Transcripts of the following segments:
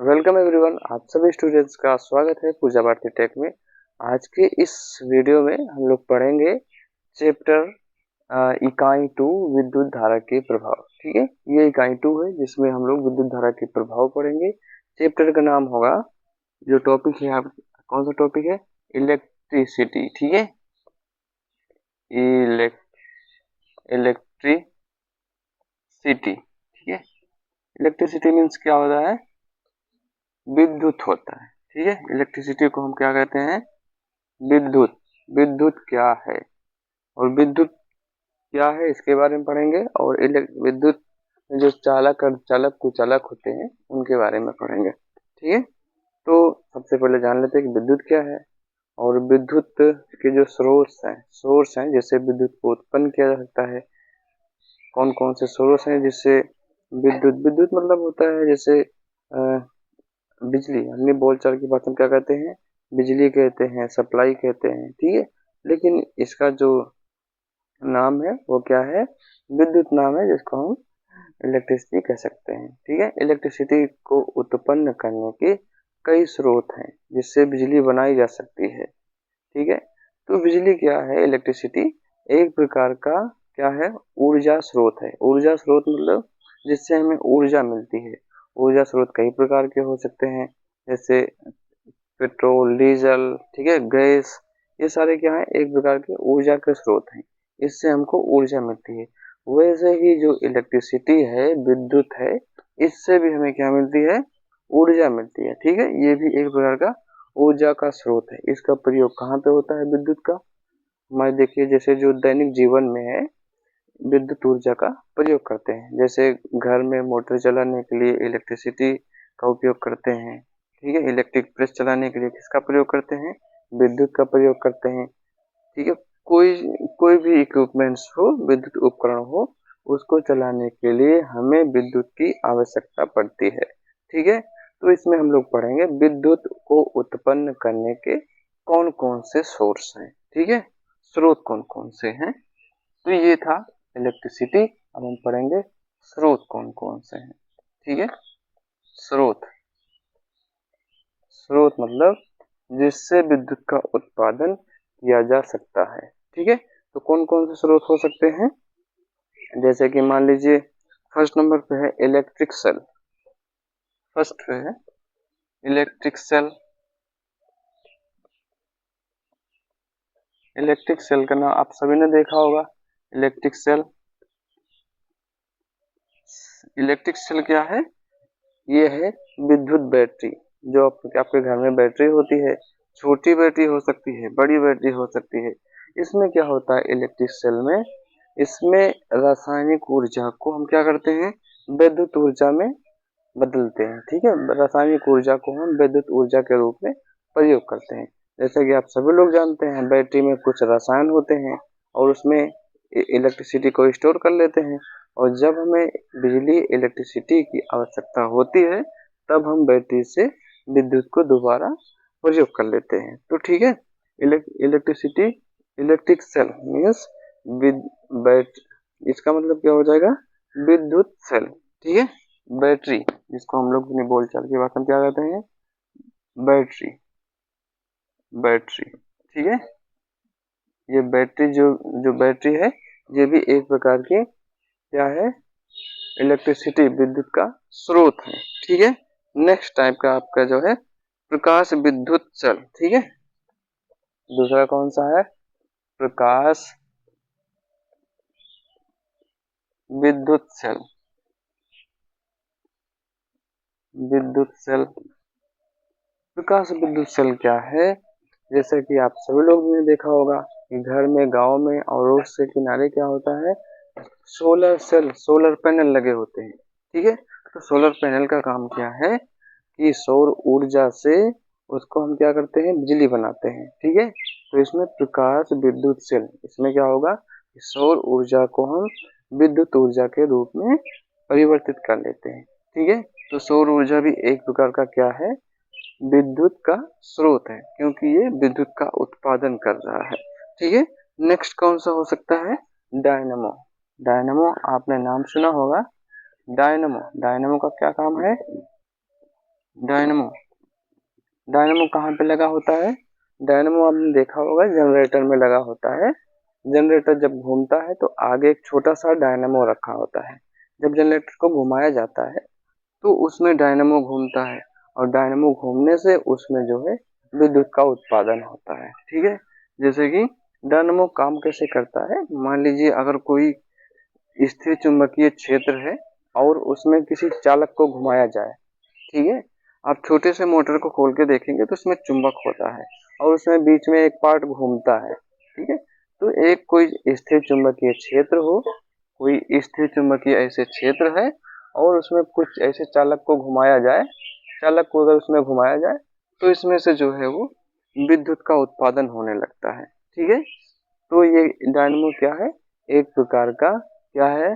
Welcome everyone, आप सभी students का स्वागत है पूजा भारती टेक में। आज के इस वीडियो में हम लोग पढ़ेंगे चैप्टर इकाई 2 विद्युत धारा के प्रभाव। ठीक है, ये इकाई 2 है जिसमें हम लोग विद्युत धारा के प्रभाव पढ़ेंगे। चैप्टर का नाम होगा, जो टॉपिक है आप कौन सा टॉपिक है? इलेक्ट्रिसिटी। ठीक है, इलेक्ट्रिसिटी। ठीक है, इलेक्ट्रिसिटी मीन्स क्या होता है? विद्युत होता है। ठीक है, इलेक्ट्रिसिटी को हम क्या कहते हैं? विद्युत। विद्युत क्या है और विद्युत क्या है इसके बारे में पढ़ेंगे, और विद्युत में जो चालक कुचालक होते हैं उनके बारे में पढ़ेंगे। ठीक है, तो सबसे पहले जान लेते हैं कि विद्युत क्या है। और विद्युत के जो सोर्स हैं जिससे विद्युत को उत्पन्न किया जा सकता है। कौन कौन से सोर्स हैं जिससे विद्युत मतलब होता है जैसे बिजली। हमने बोलचाल की बात में क्या कहते हैं? बिजली कहते हैं, सप्लाई कहते हैं। ठीक है, लेकिन इसका जो नाम है वो क्या है? विद्युत नाम है, जिसको हम इलेक्ट्रिसिटी कह सकते हैं। ठीक है, इलेक्ट्रिसिटी को उत्पन्न करने के कई स्रोत हैं जिससे बिजली बनाई जा सकती है। ठीक है, तो बिजली क्या है? इलेक्ट्रिसिटी एक प्रकार का क्या है? ऊर्जा स्रोत है। ऊर्जा स्रोत मतलब जिससे हमें ऊर्जा मिलती है। ऊर्जा स्रोत कई प्रकार के हो सकते हैं, जैसे पेट्रोल, डीजल, ठीक है, गैस। ये सारे क्या है? एक प्रकार के ऊर्जा के स्रोत हैं, इससे हमको ऊर्जा मिलती है। वैसे ही जो इलेक्ट्रिसिटी है, विद्युत है, इससे भी हमें क्या मिलती है? ऊर्जा मिलती है। ठीक है, ये भी एक प्रकार का ऊर्जा का स्रोत है। इसका प्रयोग कहाँ पे होता है विद्युत का? हमारे देखिए, जैसे जो दैनिक जीवन में है, विद्युत ऊर्जा का प्रयोग करते हैं। जैसे घर में मोटर चलाने के लिए इलेक्ट्रिसिटी का उपयोग करते हैं। ठीक है, इलेक्ट्रिक प्रेस चलाने के लिए किसका प्रयोग करते हैं? विद्युत का प्रयोग करते हैं। ठीक है, कोई कोई भी इक्विपमेंट्स हो, विद्युत उपकरण हो, उसको चलाने के लिए हमें विद्युत की आवश्यकता पड़ती है। ठीक है, तो इसमें हम लोग पढ़ेंगे विद्युत को उत्पन्न करने के कौन कौन से सोर्स हैं। ठीक है, स्रोत कौन कौन से हैं। तो ये था इलेक्ट्रिसिटी। अब हम पढ़ेंगे स्रोत कौन कौन से हैं। ठीक है, स्रोत। स्रोत मतलब जिससे विद्युत का उत्पादन किया जा सकता है। ठीक है, तो कौन कौन से स्रोत हो सकते हैं? जैसे कि मान लीजिए, फर्स्ट नंबर पे है इलेक्ट्रिक सेल। फर्स्ट पे है इलेक्ट्रिक सेल। इलेक्ट्रिक सेल का नाम आप सभी ने देखा होगा, इलेक्ट्रिक सेल। इलेक्ट्रिक सेल क्या है? ये है विद्युत बैटरी। जो आपके घर में बैटरी होती है, छोटी बैटरी हो सकती है, बड़ी बैटरी हो सकती है। इसमें क्या होता है इलेक्ट्रिक सेल में? इसमें रासायनिक ऊर्जा को हम क्या करते हैं? विद्युत ऊर्जा में बदलते हैं। ठीक है, रासायनिक ऊर्जा को हम विद्युत ऊर्जा के रूप में प्रयोग करते हैं। जैसे कि आप सभी लोग जानते हैं, बैटरी में कुछ रसायन होते हैं और उसमें इलेक्ट्रिसिटी को स्टोर कर लेते हैं। और जब हमें बिजली इलेक्ट्रिसिटी की आवश्यकता होती है, तब हम बैटरी से विद्युत को दोबारा प्रयोग कर लेते हैं। तो ठीक है, electricity, electric cell means bat इसका मतलब क्या हो जाएगा? विद्युत सेल। ठीक है, बैटरी, जिसको हम लोग अपनी बोलचाल की भाषा में क्या कहते हैं? बैटरी। बैटरी, ठीक है, ये बैटरी जो बैटरी है, ये भी एक प्रकार की क्या है? इलेक्ट्रिसिटी, विद्युत का स्रोत है। ठीक है, नेक्स्ट टाइप का आपका जो है प्रकाश विद्युत सेल। ठीक है, दूसरा कौन सा है? प्रकाश विद्युत सेल। विद्युत सेल, प्रकाश विद्युत सेल क्या है? जैसे कि आप सभी लोग ने देखा होगा कि घर में, गांव में और रोड से किनारे क्या होता है? सोलर सेल, सोलर पैनल लगे होते हैं। ठीक है, तो सोलर पैनल का काम क्या है कि सौर ऊर्जा से उसको हम क्या करते हैं? बिजली बनाते हैं। ठीक है, तो इसमें प्रकाश विद्युत सेल, इसमें क्या होगा? सौर ऊर्जा को हम विद्युत ऊर्जा के रूप में परिवर्तित कर लेते हैं। ठीक है, तो सौर ऊर्जा भी एक प्रकार का क्या है? विद्युत का स्रोत है, क्योंकि ये विद्युत का उत्पादन कर रहा है। ठीक है, नेक्स्ट कौन सा हो सकता है? डायनमो। डायनमो आपने नाम सुना होगा। डायनमो, डायनमो का क्या काम है? डायनमो, डायनमो कहाँ पे लगा होता है? डायनमो आपने देखा होगा जनरेटर में लगा होता है। जनरेटर जब घूमता है तो आगे एक छोटा सा डायनमो रखा होता है। जब जनरेटर को घुमाया जाता है तो उसमें डायनमो घूमता है और डायनमो घूमने से उसमें जो है विद्युत का उत्पादन होता है। ठीक है, जैसे कि डायनमो काम कैसे करता है, मान लीजिए अगर कोई स्थिर चुंबकीय क्षेत्र है और उसमें किसी चालक को घुमाया जाए, ठीक है, आप छोटे से मोटर को खोल के देखेंगे तो उसमें चुंबक होता है और उसमें बीच में एक पार्ट घूमता है। ठीक है, तो एक कोई स्थिर चुंबकीय क्षेत्र हो, कोई स्थिर चुंबकीय ऐसे क्षेत्र है और उसमें कुछ ऐसे चालक को घुमाया जाए, चालक को अगर उसमें घुमाया जाए तो इसमें से जो है वो विद्युत का उत्पादन होने लगता है। ठीक है, तो ये डायनमो क्या है, एक प्रकार का क्या है,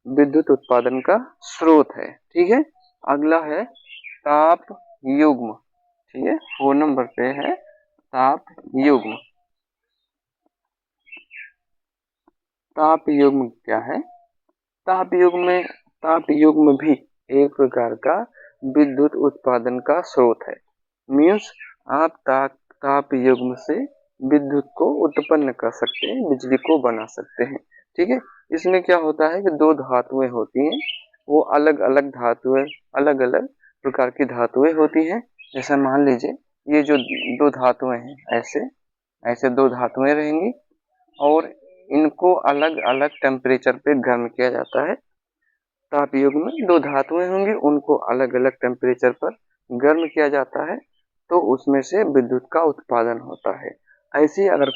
विद्युत उत्पादन का स्रोत है। ठीक है, अगला है ताप युग्म। ठीक है, 4 नंबर पे है ताप युग्म। ताप युग्म क्या है? ताप युग्म भी एक प्रकार का विद्युत उत्पादन का स्रोत है। मीन्स आप ताप युग्म से विद्युत को उत्पन्न कर सकते हैं, बिजली को बना सकते हैं। ठीक है, इसमें क्या होता है कि दो धातुएं होती हैं, वो अलग अलग धातुएं, अलग अलग प्रकार की धातुएं होती हैं। जैसे मान लीजिए ये जो दो धातुएं हैं, ऐसे ऐसे दो धातुएं रहेंगी और इनको अलग अलग टेम्परेचर पे गर्म किया जाता है। ताप युग्म में दो धातुएं होंगी, उनको अलग अलग टेम्परेचर पर गर्म किया जाता है तो उसमें से विद्युत का उत्पादन होता है। ऐसी अगर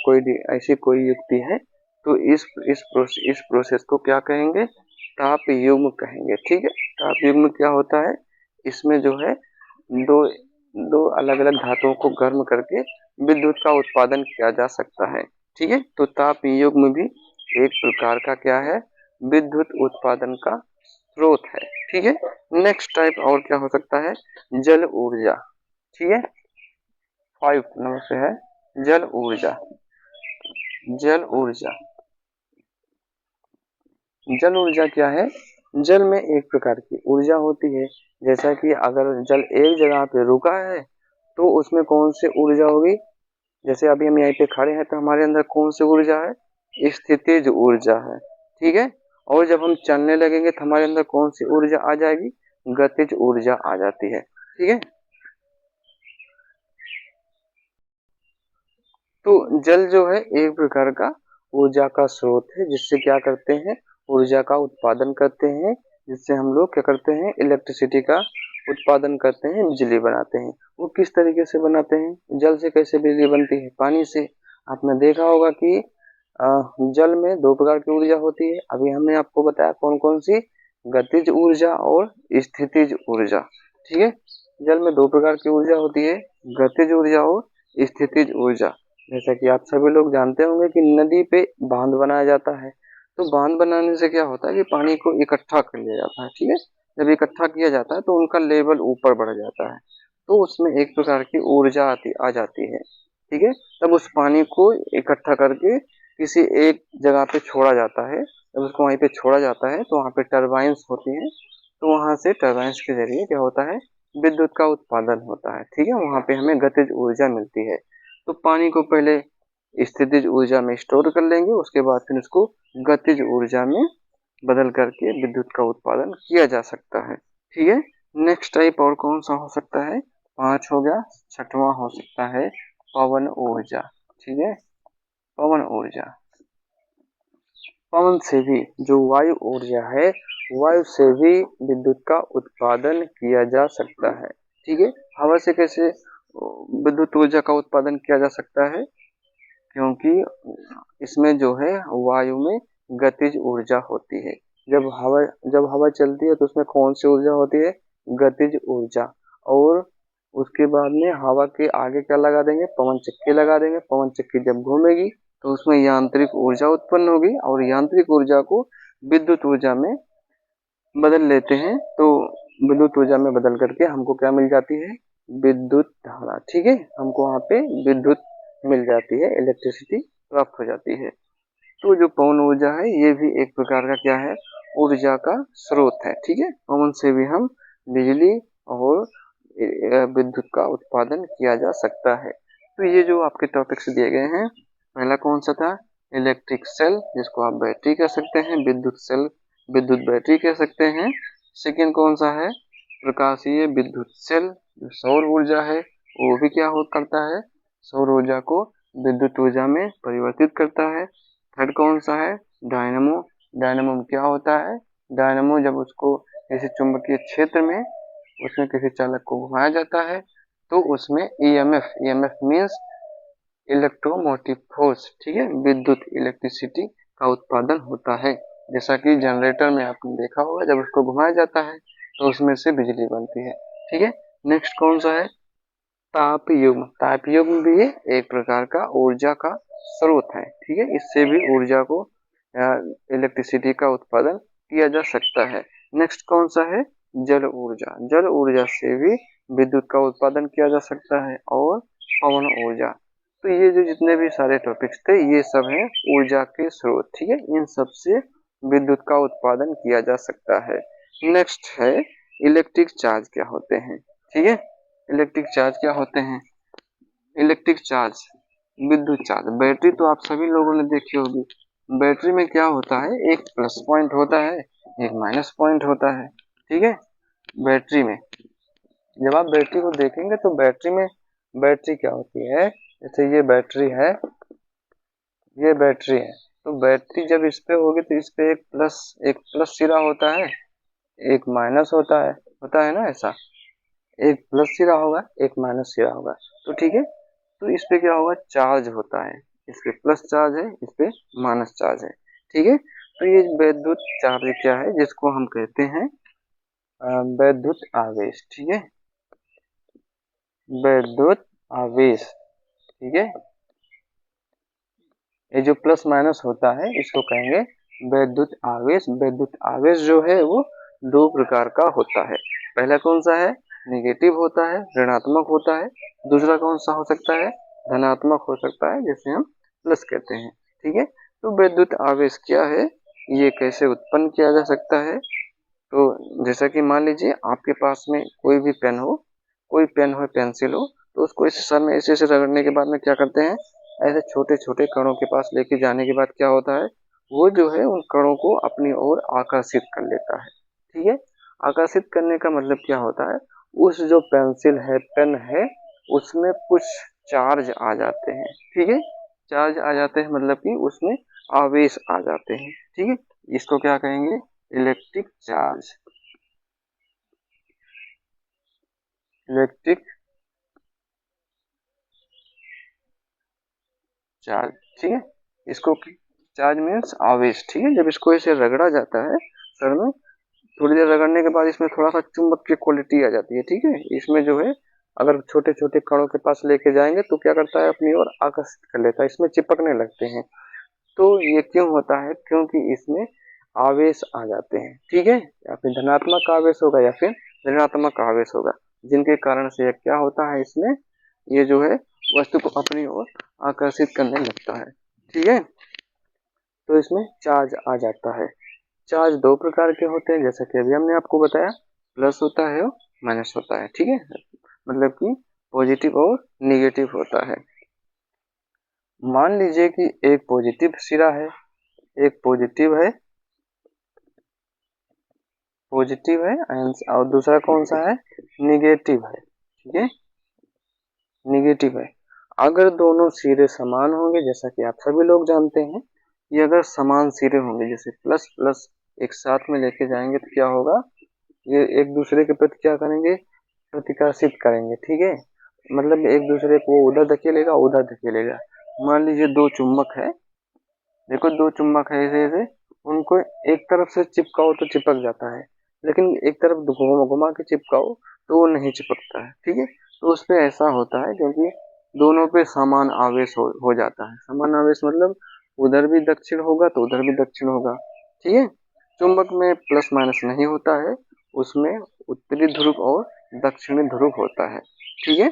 ऐसी कोई युक्ति है तो इस प्रोसेस को क्या कहेंगे? ताप युग्म कहेंगे। ठीक है, ताप युग्म क्या होता है? इसमें जो है दो दो अलग अलग धातुओं को गर्म करके विद्युत का उत्पादन किया जा सकता है। ठीक है, तो ताप युग्म भी एक प्रकार का क्या है, विद्युत उत्पादन का स्रोत है। ठीक है, नेक्स्ट टाइप और क्या हो सकता है? जल ऊर्जा। ठीक है, 5 नंबर से है जल ऊर्जा। जल ऊर्जा, जल ऊर्जा क्या है? जल में एक प्रकार की ऊर्जा होती है। जैसा कि अगर जल एक जगह पे रुका है तो उसमें कौन सी ऊर्जा होगी? जैसे अभी हम यहीं पे खड़े हैं तो हमारे अंदर कौन सी ऊर्जा है? स्थितिज ऊर्जा है। ठीक है, और जब हम चलने लगेंगे तो हमारे अंदर कौन सी ऊर्जा आ जाएगी? गतिज ऊर्जा आ जाती है। ठीक है, तो जल जो है एक प्रकार का ऊर्जा का स्रोत है, जिससे क्या करते हैं, ऊर्जा का उत्पादन करते हैं, जिससे हम लोग क्या करते हैं, इलेक्ट्रिसिटी का उत्पादन करते हैं, बिजली बनाते हैं। वो किस तरीके से बनाते हैं? जल से कैसे बिजली बनती है? पानी से। आपने देखा होगा कि जल में दो प्रकार की ऊर्जा होती है, अभी हमने आपको बताया कौन कौन सी, गतिज ऊर्जा और स्थितिज ऊर्जा। ठीक है, जल में दो प्रकार की ऊर्जा होती है, गतिज ऊर्जा और स्थितिज ऊर्जा। जैसा कि आप सभी लोग जानते होंगे कि नदी पे बांध बनाया जाता है, तो बांध बनाने से क्या होता है कि पानी को इकट्ठा कर लिया जाता है। ठीक है, जब इकट्ठा किया जाता है तो उनका लेवल ऊपर बढ़ जाता है, तो उसमें एक प्रकार की ऊर्जा आ जाती है। ठीक है, तब उस पानी को इकट्ठा करके किसी एक जगह पे छोड़ा जाता है। जब उसको वहीं पे छोड़ा जाता है तो वहाँ पे टरबाइंस होती हैं, तो वहाँ से टरबाइंस के जरिए क्या होता है, विद्युत का उत्पादन होता है। ठीक है, वहाँ पे हमें गतिज ऊर्जा मिलती है। तो पानी को पहले स्थितिज ऊर्जा में स्टोर कर लेंगे, उसके बाद फिर उसको गतिज ऊर्जा में बदल करके विद्युत का उत्पादन किया जा सकता है। ठीक है, नेक्स्ट टाइप और कौन सा हो सकता है? 5 हो गया, छठवां हो सकता है पवन ऊर्जा। ठीक है, पवन ऊर्जा, पवन से भी, जो वायु ऊर्जा है, वायु से भी विद्युत का उत्पादन किया जा सकता है। ठीक है, हवा से कैसे विद्युत ऊर्जा का उत्पादन किया जा सकता है? क्योंकि इसमें जो है वायु में गतिज ऊर्जा होती है। जब हवा चलती है तो उसमें कौन सी ऊर्जा होती है? गतिज ऊर्जा। और उसके बाद में हवा के आगे क्या लगा देंगे? पवन चक्की लगा देंगे। पवन चक्की जब घूमेगी तो उसमें यांत्रिक ऊर्जा उत्पन्न होगी और यांत्रिक ऊर्जा को विद्युत ऊर्जा में बदल लेते हैं, तो विद्युत ऊर्जा में बदल करके हमको क्या मिल जाती है? विद्युत धारा। ठीक है, हमको वहाँ पे विद्युत मिल जाती है, इलेक्ट्रिसिटी प्राप्त हो जाती है। तो जो पवन ऊर्जा है ये भी एक प्रकार का क्या है? ऊर्जा का स्रोत है। ठीक है, पवन से भी हम बिजली और विद्युत का उत्पादन किया जा सकता है। तो ये जो आपके टॉपिक्स दिए गए हैं, पहला कौन सा था, इलेक्ट्रिक सेल, जिसको आप बैटरी कह सकते हैं, विद्युत सेल, विद्युत बैटरी कह सकते हैं। सेकेंड कौन सा है, प्रकाशीय विद्युत सेल, जो सौर ऊर्जा है वो भी क्या हो करता है, सौर ऊर्जा को विद्युत ऊर्जा में परिवर्तित करता है। थर्ड कौन सा है, डायनेमो, डायनेमो में क्या होता है, डायनेमो जब उसको किसी चुंबकीय क्षेत्र में उसमें किसी चालक को घुमाया जाता है तो उसमें EMF, EMF means electromotive force, ठीक है, विद्युत इलेक्ट्रिसिटी का उत्पादन होता है। जैसा कि जनरेटर में आपने देखा होगा, जब उसको घुमाया जाता है तो उसमें से बिजली बनती है, ठीक है। नेक्स्ट कौन सा है, तापयुग्म, तापयुग्म भी एक प्रकार का ऊर्जा का स्रोत है, ठीक है, इससे भी ऊर्जा को इलेक्ट्रिसिटी का उत्पादन किया जा सकता है। नेक्स्ट कौन सा है, जल ऊर्जा, जल ऊर्जा से भी विद्युत का उत्पादन किया जा सकता है, और पवन ऊर्जा। तो ये जो जितने भी सारे टॉपिक्स थे ये सब है ऊर्जा के स्रोत, ठीक है, इन सब से विद्युत का उत्पादन किया जा सकता है। नेक्स्ट है इलेक्ट्रिक चार्ज क्या होते हैं, ठीक है, इलेक्ट्रिक चार्ज क्या होते हैं, इलेक्ट्रिक चार्ज, विद्युत चार्ज, बैटरी तो आप सभी लोगों ने देखी होगी। बैटरी में क्या होता है, एक प्लस पॉइंट होता है, एक माइनस पॉइंट होता है, ठीक है। बैटरी में जब आप बैटरी को देखेंगे तो बैटरी में बैटरी क्या होती है, जैसे ये बैटरी है, ये बैटरी है, तो बैटरी जब इस पे होगी तो इस पे एक प्लस सिरा होता है, एक माइनस होता है ना, ऐसा एक प्लस सिरा होगा, एक माइनस सिरा होगा, तो ठीक है। तो इस पे क्या होगा, चार्ज होता है, इस पे प्लस चार्ज है, इस पे माइनस चार्ज है, ठीक है। तो ये विद्युत चार्ज क्या है, जिसको हम कहते हैं विद्युत आवेश, ठीक है, विद्युत आवेश, ठीक है। ये जो प्लस माइनस होता है इसको कहेंगे विद्युत आवेश। विद्युत आवेश जो है वो दो प्रकार का होता है, पहला कौन सा है, निगेटिव होता है, ऋणात्मक होता है। दूसरा कौन सा हो सकता है, धनात्मक हो सकता है, जिसे हम प्लस कहते हैं, ठीक है। तो विद्युत आवेश क्या है, ये कैसे उत्पन्न किया जा सकता है, तो जैसा कि मान लीजिए आपके पास में कोई भी पेन हो, कोई पेन हो, पेंसिल हो, तो उसको इस दिशा में ऐसे ऐसे रगड़ने के बाद में क्या करते हैं, ऐसे छोटे छोटे कणों के पास लेके जाने के बाद क्या होता है, वो जो है उन कणों को अपनी ओर आकर्षित कर लेता है, ठीक है। आकर्षित करने का मतलब क्या होता है, उस जो पेंसिल है, पेन है, उसमें कुछ चार्ज आ जाते हैं, ठीक है, चार्ज आ जाते हैं मतलब कि उसमें आवेश आ जाते हैं, ठीक है। इसको क्या कहेंगे, इलेक्ट्रिक चार्ज, इलेक्ट्रिक चार्ज, ठीक है। इसको चार्ज मीन्स आवेश, ठीक है। जब इसको ऐसे रगड़ा जाता है सर में, थोड़ी देर रगड़ने के बाद इसमें थोड़ा सा चुंबक की क्वालिटी आ जाती है, ठीक है। इसमें जो है अगर छोटे छोटे कणों के पास लेके जाएंगे तो क्या करता है, अपनी ओर आकर्षित कर लेता है, इसमें चिपकने लगते हैं। तो ये क्यों होता है, क्योंकि इसमें आवेश आ जाते हैं, ठीक है, या फिर धनात्मक आवेश होगा या फिर ऋणात्मक आवेश होगा, जिनके कारण से क्या होता है, इसमें ये जो है वस्तु को अपनी ओर आकर्षित करने लगता है, ठीक है। तो इसमें चार्ज आ जाता है। चार्ज दो प्रकार के होते हैं, जैसा कि अभी हमने आपको बताया, प्लस होता है और माइनस होता है, ठीक है, मतलब कि पॉजिटिव और निगेटिव होता है। मान लीजिए कि एक पॉजिटिव सिरा है, एक पॉजिटिव है और दूसरा कौन सा है, निगेटिव है, ठीक है, निगेटिव है। अगर दोनों सिरे समान होंगे, जैसा कि आप सभी लोग जानते हैं, ये अगर समान सिरे होंगे, जैसे प्लस प्लस एक साथ में लेके जाएंगे तो क्या होगा, ये एक दूसरे के प्रति क्या करेंगे, प्रतिकर्षित करेंगे, ठीक है, मतलब एक दूसरे को उधर धकेलेगा, उधर धकेलेगा। मान लीजिए दो चुंबक है, देखो दो चुंबक है, ऐसे ऐसे उनको एक तरफ से चिपकाओ तो चिपक जाता है, लेकिन एक तरफ घुमा के चिपकाओ तो वो नहीं चिपकता है, ठीक है। तो उस पे ऐसा होता है क्योंकि दोनों पे समान आवेश हो जाता है। समान आवेश मतलब उधर भी दक्षिण होगा तो उधर भी दक्षिण होगा, ठीक है। चुंबक में प्लस माइनस नहीं होता है, उसमें उत्तरी ध्रुव और दक्षिणी ध्रुव होता है, ठीक है।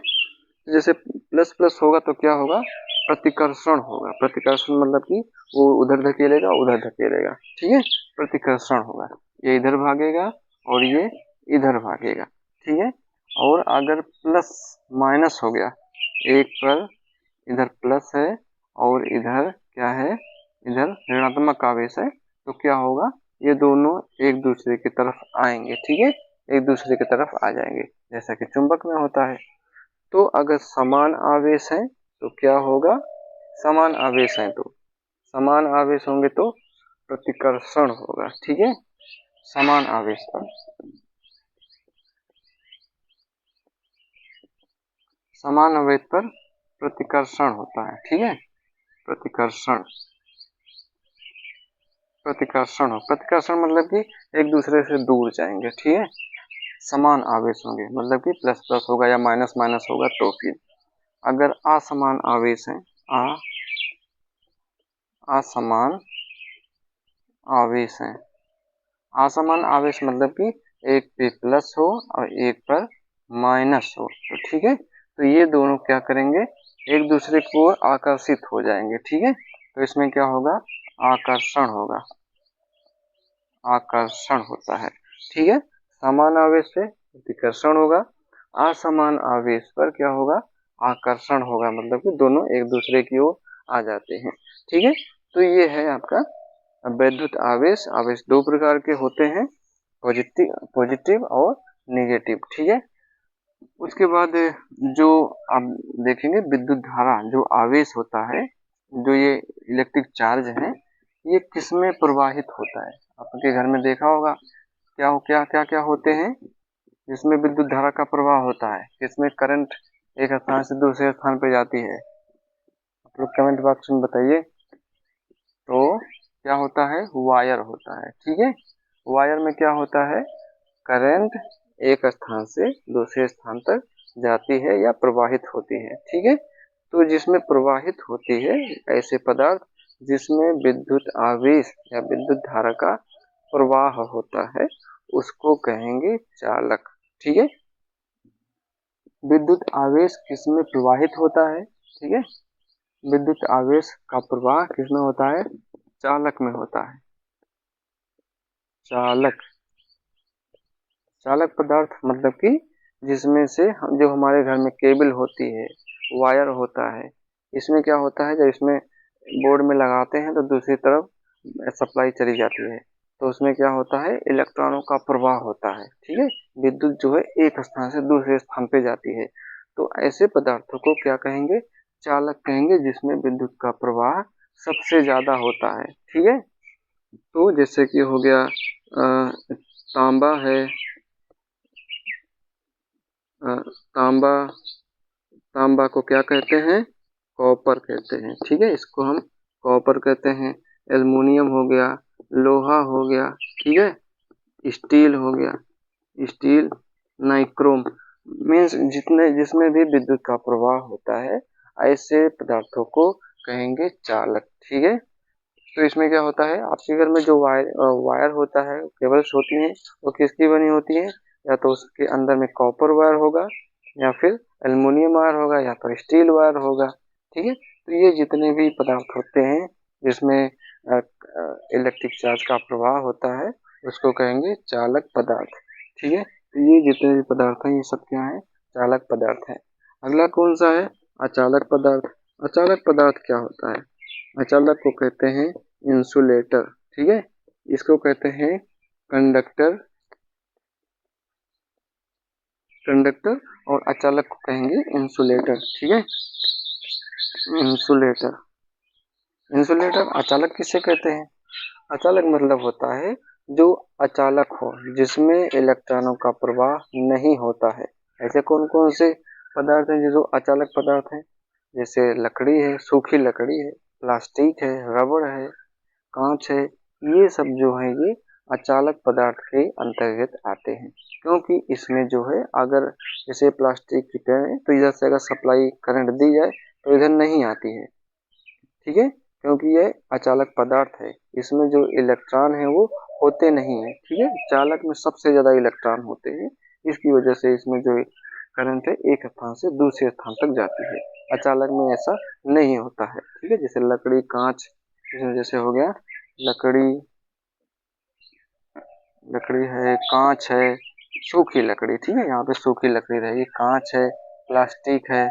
जैसे प्लस प्लस होगा तो क्या होगा, प्रतिकर्षण होगा, प्रतिकर्षण मतलब कि वो उधर धकेलेगा, ठीक है, प्रतिकर्षण होगा, ये इधर भागेगा और ये इधर भागेगा, ठीक है। और अगर प्लस माइनस हो गया, एक पर इधर प्लस है और इधर क्या है, इधर ऋणात्मक आवेश है, तो क्या होगा, ये दोनों एक दूसरे की तरफ आएंगे, ठीक है, एक दूसरे की तरफ आ जाएंगे, जैसा कि चुंबक में होता है। तो अगर समान आवेश है तो क्या होगा, समान आवेश है तो समान आवेश होंगे तो प्रतिकर्षण होगा, ठीक है, समान आवेश पर समान आवेश पर प्रतिकर्षण होता है, ठीक है, प्रतिकर्षण प्रतिकर्षण मतलब कि एक दूसरे से दूर जाएंगे, ठीक है, समान आवेश होंगे मतलब कि प्लस प्लस होगा या माइनस माइनस होगा। तो फिर अगर असमान आवेश है, असमान आवेश है, असमान आवेश मतलब कि एक पे प्लस हो और एक पर माइनस हो, तो ठीक है, तो ये दोनों क्या करेंगे, एक दूसरे को आकर्षित हो जाएंगे, ठीक है, तो इसमें क्या होगा, आकर्षण होगा, आकर्षण होता है, ठीक है, समान आवेश पे प्रतिकर्षण होगा, असमान आवेश पर क्या होगा, आकर्षण होगा, मतलब कि दोनों एक दूसरे की ओर आ जाते हैं, ठीक है। तो ये है आपका वैद्युत आवेश। आवेश दो प्रकार के होते हैं, पॉजिटिव और नेगेटिव, ठीक है। उसके बाद जो आप देखेंगे विद्युत धारा, जो आवेश होता है, जो ये इलेक्ट्रिक चार्ज है, ये किसमें प्रवाहित होता है, आपके घर में देखा होगा, क्या होते हैं जिसमें विद्युत धारा का प्रवाह होता है, जिसमें करंट एक स्थान से दूसरे स्थान पे जाती है, आप लोग कमेंट बॉक्स में बताइए। तो क्या होता है, वायर होता है, ठीक है, वायर में क्या होता है, करंट एक स्थान से दूसरे स्थान तक जाती है या प्रवाहित होती है, ठीक है। तो जिसमें प्रवाहित होती है, ऐसे पदार्थ जिसमें विद्युत आवेश या विद्युत धारा का प्रवाह होता है, उसको कहेंगे चालक, ठीक है। विद्युत आवेश किसमें प्रवाहित होता है, ठीक है, विद्युत आवेश का प्रवाह किसमें होता है, चालक में होता है, चालक चालक पदार्थ मतलब कि जिसमें से जो हमारे घर में केबल होती है, वायर होता है, इसमें क्या होता है, जब इसमें बोर्ड में लगाते हैं तो दूसरी तरफ सप्लाई चली जाती है, तो उसमें क्या होता है, इलेक्ट्रॉनों का प्रवाह होता है, ठीक है, विद्युत जो है एक स्थान से दूसरे स्थान पे जाती है, तो ऐसे पदार्थों को क्या कहेंगे, चालक कहेंगे, जिसमें विद्युत का प्रवाह सबसे ज्यादा होता है, ठीक है। तो जैसे कि हो गया तांबा है, तांबा तांबा को क्या कहते हैं, कॉपर कहते हैं, ठीक है, इसको हम कॉपर कहते हैं। एल्युमिनियम हो गया, लोहा हो गया, ठीक है, स्टील हो गया, स्टील, नाइक्रोम, मीन्स जिसमें भी विद्युत का प्रवाह होता है, ऐसे पदार्थों को कहेंगे चालक, ठीक है। तो इसमें क्या होता है, आपके घर में जो वायर होता है, केबल्स होती हैं, वो किसकी बनी होती है, या तो उसके अंदर में कॉपर वायर होगा, या फिर एल्युमिनियम वायर होगा, या तो स्टील वायर होगा, ठीक है। तो ये जितने भी पदार्थ होते हैं जिसमें इलेक्ट्रिक चार्ज का प्रवाह होता है, उसको कहेंगे चालक पदार्थ, ठीक है। तो ये जितने भी पदार्थ हैं, ये सब क्या है, चालक पदार्थ है। अगला कौन सा है, अचालक पदार्थ। अचालक पदार्थ क्या होता है, अचालक को कहते हैं इंसुलेटर, ठीक है, इसको कहते हैं कंडक्टर, और अचालक को कहेंगे इंसुलेटर, ठीक है, इंसुलेटर। इंसुलेटर अचालक किसे कहते हैं, अचालक मतलब होता है जो अचालक हो, जिसमें इलेक्ट्रॉनों का प्रवाह नहीं होता है। ऐसे कौन कौन से पदार्थ हैं जो अचालक पदार्थ हैं, जैसे लकड़ी है, सूखी लकड़ी है, प्लास्टिक है, रबड़ है, कांच है, ये सब जो है ये अचालक पदार्थ के अंतर्गत आते हैं, क्योंकि इसमें जो है, अगर जैसे प्लास्टिक की पेन है, तो इधर से अगर सप्लाई करंट दी जाए तो इधर नहीं आती है, ठीक है, क्योंकि ये अचालक पदार्थ है, इसमें जो इलेक्ट्रॉन है वो होते नहीं है, ठीक है, चालक में सबसे ज्यादा इलेक्ट्रॉन होते हैं, इसकी वजह से इसमें जो करंट है एक स्थान से दूसरे स्थान तक जाती है, अचालक में ऐसा नहीं होता है, ठीक है। जैसे लकड़ी, कांच, इसमें जैसे हो गया लकड़ी लकड़ी है, कांच है, सूखी लकड़ी, ठीक है, यहाँ पे सूखी लकड़ी रहेगी। कांच है, प्लास्टिक है,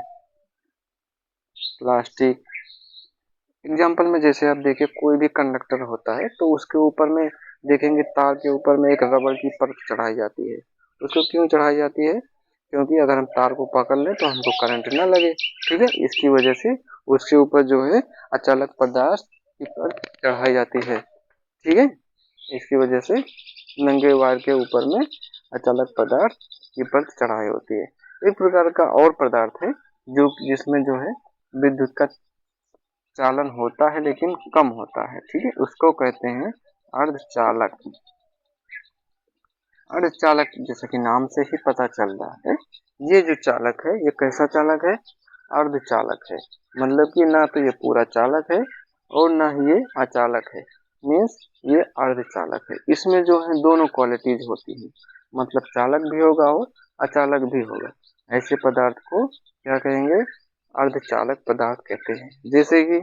प्लास्टिक। एग्जाम्पल में जैसे आप देखिए कोई भी कंडक्टर होता है तो उसके ऊपर में देखेंगे तार के ऊपर में एक रबड़ की परत चढ़ाई जाती है। उसको क्यों चढ़ाई जाती है? क्योंकि अगर हम तार को पकड़ लें तो हमको करंट ना लगे, ठीक है, इसकी वजह से उसके ऊपर जो है अचालक पदार्थ की परत चढ़ाई जाती है, ठीक है। इसकी वजह से नंगे वायर के ऊपर में अचालक पदार्थ की परत चढ़ाई होती है। एक प्रकार का और पदार्थ है जो जिसमें जो है विद्युत का चालन होता है लेकिन कम होता है, ठीक है, उसको कहते हैं अर्धचालक। अर्धचालक जैसा कि नाम से ही पता चल रहा है, ये जो चालक है ये कैसा चालक है? अर्धचालक है। मतलब कि ना तो ये पूरा चालक है और ना ही ये अचालक है, मीन्स ये अर्धचालक है। इसमें जो है दोनों क्वालिटीज होती हैं, मतलब चालक भी होगा और अचालक भी होगा। ऐसे पदार्थ को क्या कहेंगे? अर्धचालक पदार्थ कहते हैं। जैसे कि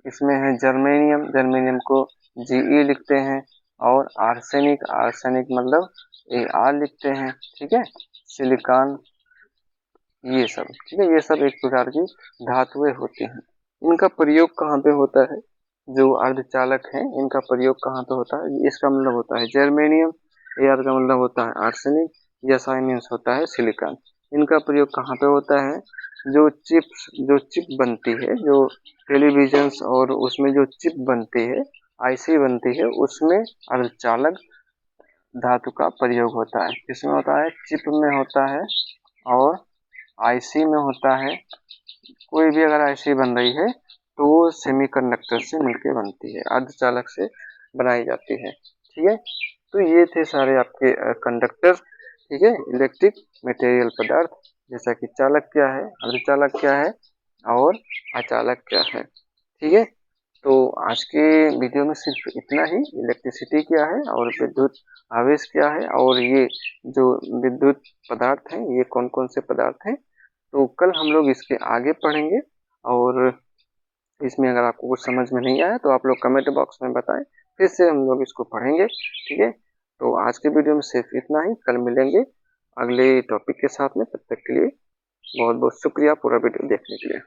इसमें है जर्मेनियम, जर्मेनियम को Ge लिखते हैं, और आर्सेनिक, आर्सेनिक मतलब Ar लिखते हैं, ठीक है। सिलिकॉन, ये सब, ठीक है, ये सब एक प्रकार की धातुएं होती हैं। इनका प्रयोग कहाँ पे होता है? जो अर्धचालक है इनका प्रयोग कहाँ पे होता है? इसका मतलब होता है जर्मेनियम, Ar का मतलब होता है आर्सेनिक, SI मीन्स होता है सिलिकॉन। इनका प्रयोग कहाँ पे होता है? जो चिप बनती है, जो टेलीविजन और उसमें जो चिप बनती है, IC बनती है, उसमें अर्धचालक धातु का प्रयोग होता है। किसमें होता है? चिप में होता है और IC में होता है। कोई भी अगर IC बन रही है तो वो सेमीकंडक्टर से मिलकर बनती है, अर्धचालक से बनाई जाती है, ठीक है। तो ये थे सारे आपके कंडक्टर, ठीक है, इलेक्ट्रिक मटेरियल पदार्थ, जैसा कि चालक क्या है, अर्धचालक क्या है और अचालक क्या है, ठीक है। तो आज के वीडियो में सिर्फ इतना ही, इलेक्ट्रिसिटी क्या है और विद्युत आवेश क्या है और ये जो विद्युत पदार्थ हैं ये कौन कौन से पदार्थ हैं। तो कल हम लोग इसके आगे पढ़ेंगे, और इसमें अगर आपको कुछ समझ में नहीं आया तो आप लोग कमेंट बॉक्स में बताएं, फिर से हम लोग इसको पढ़ेंगे, ठीक है। तो आज के वीडियो में सिर्फ इतना ही, कल मिलेंगे अगले टॉपिक के साथ में। तब तक के लिए बहुत बहुत शुक्रिया पूरा वीडियो देखने के लिए।